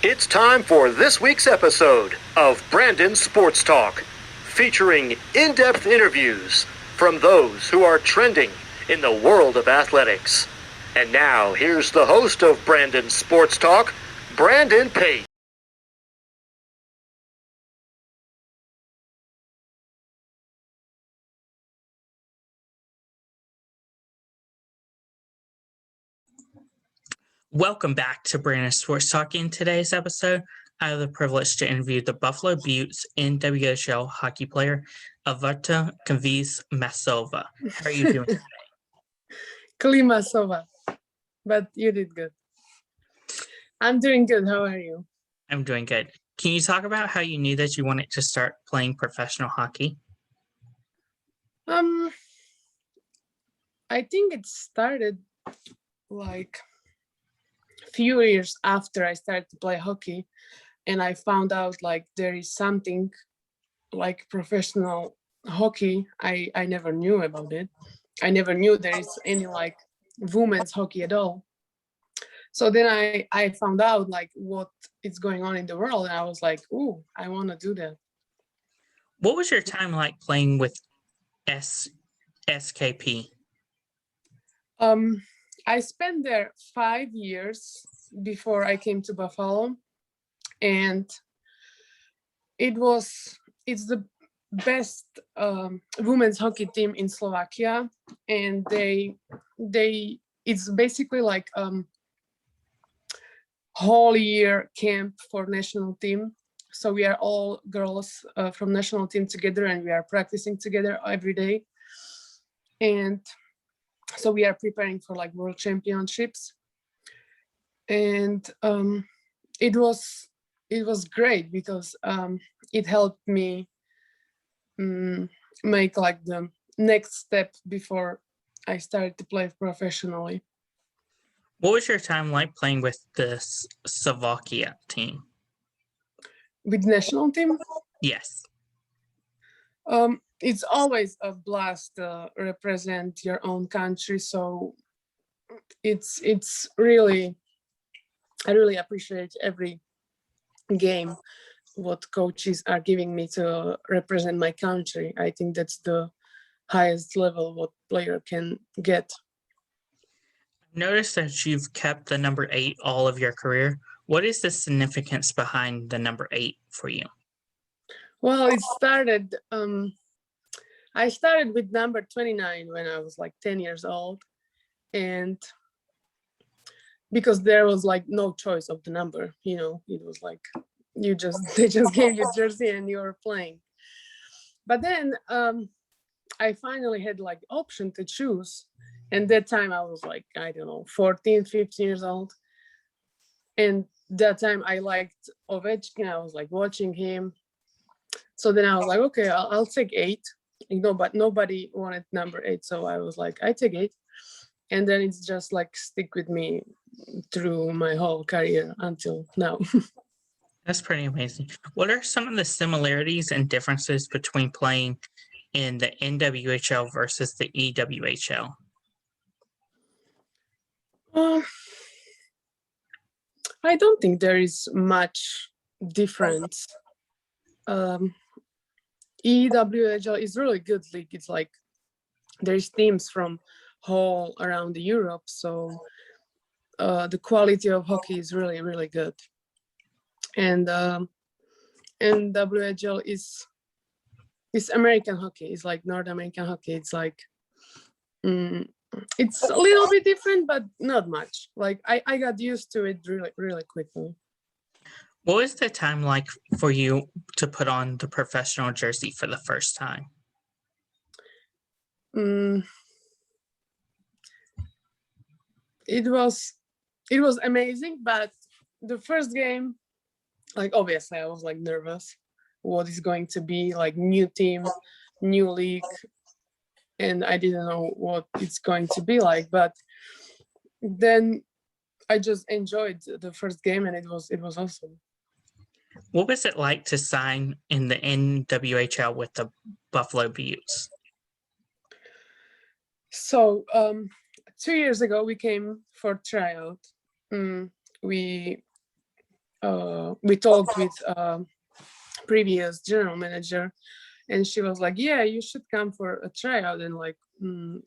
It's time for this week's episode of Brandon Sports Talk, featuring in-depth interviews from those who are trending in the world of athletics. And now, here's the host of Brandon Sports Talk, Brandon Pate. Welcome back to Brandon Sports Talk. In today's episode, I have the privilege to interview the Buffalo Beauts NWHL hockey player, Iveta Klimasova. How are you doing today? Klimasova, but you did good. I'm doing good. How are you? I'm doing good. Can you talk about how you knew that you wanted to start playing professional hockey? I think it started like a few years after I started to play hockey, and I found out like there is something like professional hockey. I never knew about it. I never knew there is any like women's hockey at all. So then I found out like what is going on in the world, and I was like, "Ooh, I want to do that." What was your time like playing with SKP? I spent there 5 years before I came to Buffalo, and it's the best women's hockey team in Slovakia, and it's basically like whole year camp for national team. So we are all girls from national team together, and we are practicing together every day. And so we are preparing for like world championships. And it was great because it helped me make like the next step before I started to play professionally. What was your time like playing with the Slovakian team? With national team? Yes. It's always a blast to represent your own country. So it's really, I really appreciate every game what coaches are giving me to represent my country. I think that's the highest level what player can get. Notice that you've kept the number 8 all of your career. What is the significance behind the number 8 for you? Well, it started, I started with number 29 when I was like 10 years old. And because there was like no choice of the number, you know, it was like, they just gave you jersey and you were playing. But then I finally had like option to choose. And that time I was like, I don't know, 14, 15 years old. And that time I liked Ovechkin. I was like watching him. So then I was like, okay, I'll take 8. You know, but nobody wanted number 8. So I was like, I take 8. And then it's just like stick with me through my whole career until now. That's pretty amazing. What are some of the similarities and differences between playing in the NWHL versus the EWHL? I don't think there is much difference. EWHL is really good league. It's like there's teams from all around Europe, so the quality of hockey is really, really good. And WHL is American hockey. It's like North American hockey. It's like it's a little bit different, but not much. Like I got used to it really, really quickly. What was the time like for you to put on the professional jersey for the first time? It was amazing, but the first game, like obviously I was like nervous. What is going to be like new team, new league, and I didn't know what it's going to be like. But then I just enjoyed the first game, and it was awesome. What was it like to sign in the NWHL with the Buffalo Beauts? So 2 years ago, we came for tryout. We we talked with previous general manager, and she was like, yeah, you should come for a tryout and like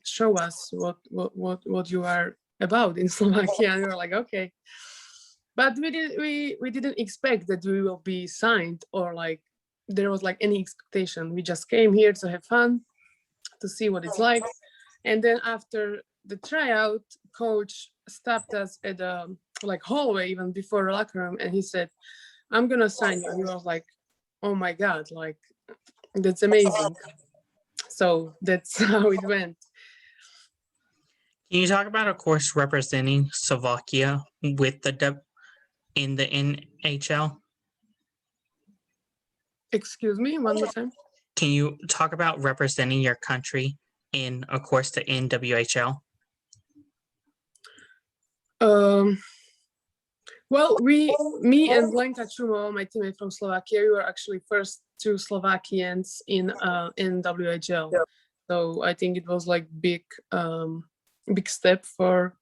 show us what you are about in Slovakia. And we were like, okay. But we didn't expect that we will be signed, or like there was like any expectation. We just came here to have fun, to see what it's like. And then after the tryout, coach stopped us at the like hallway even before the locker room, and he said, I'm gonna sign you. And we were like, oh my God, like that's amazing. So that's how it went. Can you talk about, of course, representing Slovakia with in the NHL? Excuse me, one more time. Can you talk about representing your country in, of course, the NWHL? Well, me and Blanka Čumova, my teammate from Slovakia, we were actually first two Slovakians in NWHL. So I think it was like big step for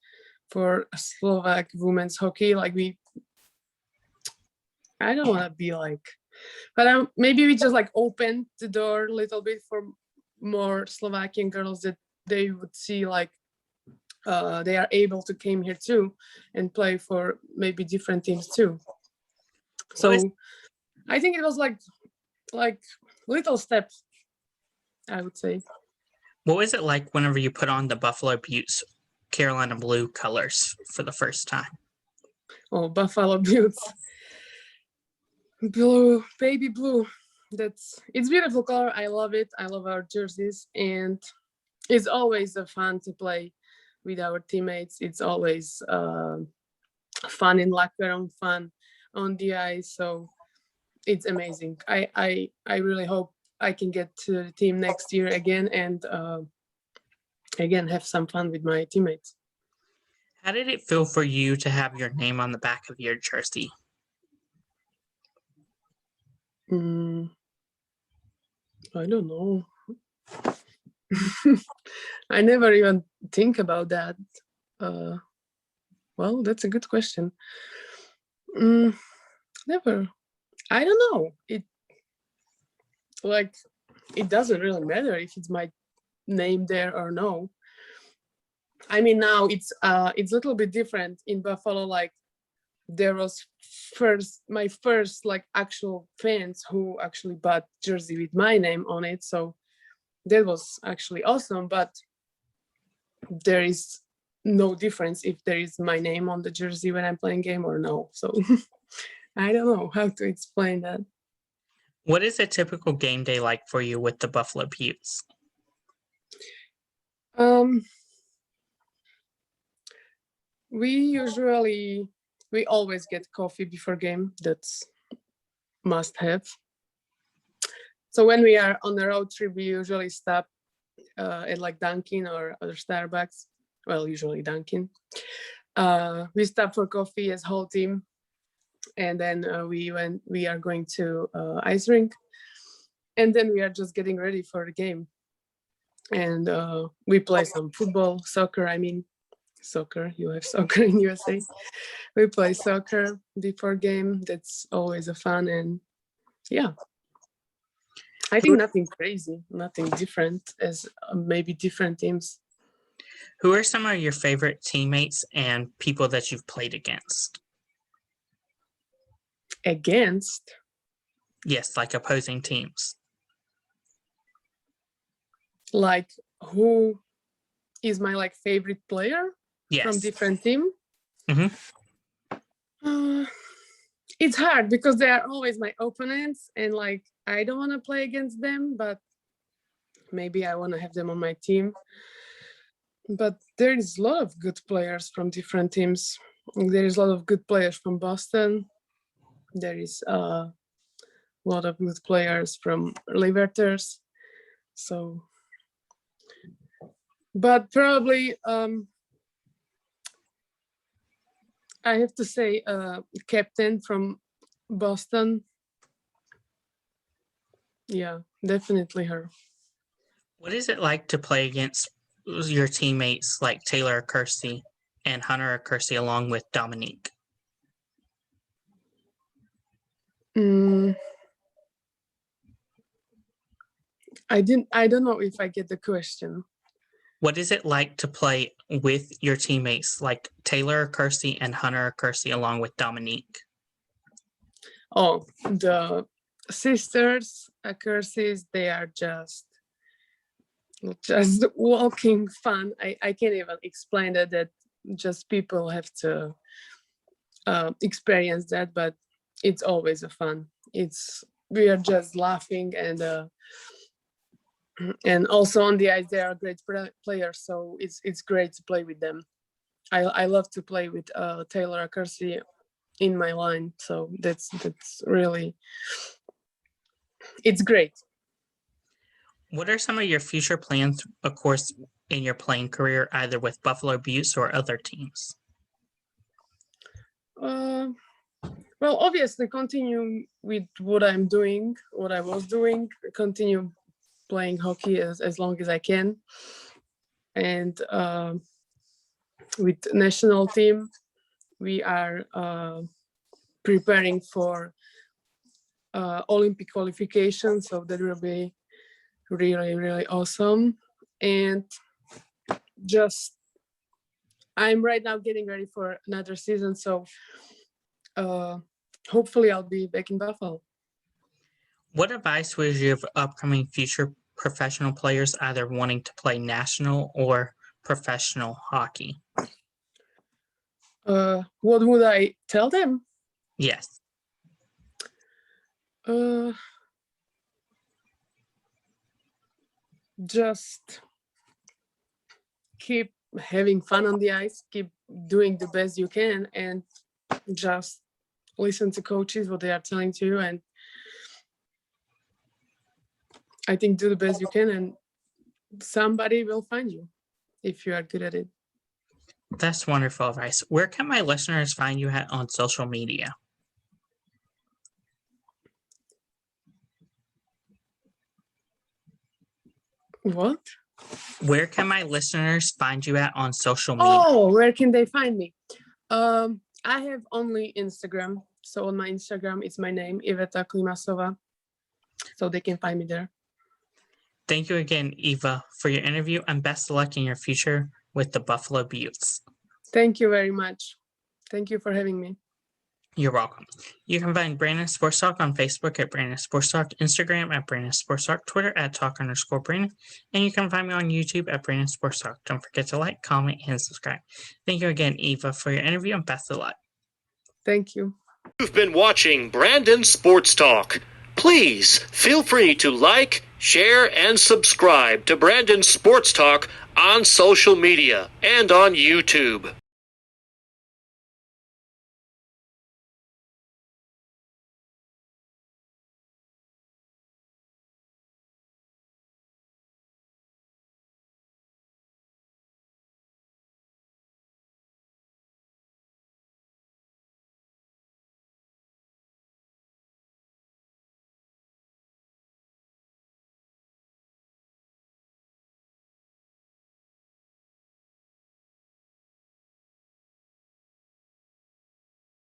Slovak women's hockey. Like I don't want to be like, but maybe we just like opened the door a little bit for more Slovakian girls, that they would see like they are able to came here too and play for maybe different teams too. So I think it was like little steps, I would say. What was it like whenever you put on the Buffalo Beauts Carolina blue colors for the first time? Oh, Buffalo Beauts. Blue, baby blue. It's beautiful color. I love it. I love our jerseys, and it's always fun to play with our teammates. It's always fun in locker room, fun on the ice. So it's amazing. I really hope I can get to the team next year again, and again have some fun with my teammates. How did it feel for you to have your name on the back of your jersey? I don't know. I never even think about that. Well, that's a good question. Never. I don't know. It doesn't really matter if it's my name there or no. I mean, now it's a little bit different in Buffalo. Like there was my first like actual fans who actually bought jersey with my name on it. So that was actually awesome. But there is no difference if there is my name on the jersey when I'm playing game or no. So I don't know how to explain that. What is a typical game day like for you with the Buffalo Beauts? We always get coffee before game. That's must have. So when we are on the road trip, we usually stop at like Dunkin' or other Starbucks. Well, usually Dunkin'. We stop for coffee as whole team, and then we are going to ice rink, and then we are just getting ready for the game. And we play some football, soccer. I mean, soccer. You have soccer in USA. We play soccer before game. That's always a fun, and yeah. I think nothing crazy, nothing different as maybe different teams. Who are some of your favorite teammates and people that you've played against? Against? Yes, like opposing teams. Like who is my like favorite player? Yes. From different team? Mm-hmm. It's hard because they are always my opponents, and like I don't want to play against them, but maybe I want to have them on my team. But there is a lot of good players from different teams. There is a lot of good players from Boston. There is a lot of good players from Liberters. So, but probably I have to say captain from Boston. Yeah, definitely her. What is it like to play against your teammates like Taylor Kersey and Hunter Kersey along with Dominique? Mm, I don't know if I get the question. What is it like to play with your teammates like Taylor Kersey and Hunter Kersey along with Dominique? Oh, the sisters Kerseys, they are just walking fun. I can't even explain that just people have to experience that, but it's always a fun. We are just laughing, and also on the ice they are great players, so it's great to play with them. I love to play with Taylor Kersey in my line, so that's really, it's great. What are some of your future plans, of course, in your playing career, either with Buffalo Beauts or other teams? Well, obviously continue with what I was doing, continue playing hockey as long as I can. And with national team, we are preparing for Olympic qualification, so that will be really, really awesome. And just, I'm right now getting ready for another season, so hopefully I'll be back in Buffalo. What advice would you give upcoming future professional players either wanting to play national or professional hockey? What would I tell them? Yes. Just keep having fun on the ice, keep doing the best you can, and just listen to coaches, what they are telling to you, and I think do the best you can, and somebody will find you if you are good at it. That's wonderful advice. Where can my listeners find you at on social media? What? Where can my listeners find you at on social media? Oh, where can they find me? I have only Instagram. So on my Instagram, it's my name, Iveta Klimasova. So they can find me there. Thank you again, Eva, for your interview, and best of luck in your future with the Buffalo Beauts. Thank you very much. Thank you for having me. You're welcome. You can find Brandon Sports Talk on Facebook at Brandon Sports Talk, Instagram at Brandon Sports Talk, Twitter at Talk_Brandon, and you can find me on YouTube at Brandon Sports Talk. Don't forget to like, comment, and subscribe. Thank you again, Eva, for your interview, and best of luck. Thank you. You've been watching Brandon Sports Talk. Please feel free to like, share, and subscribe to Brandon Sports Talk on social media and on YouTube.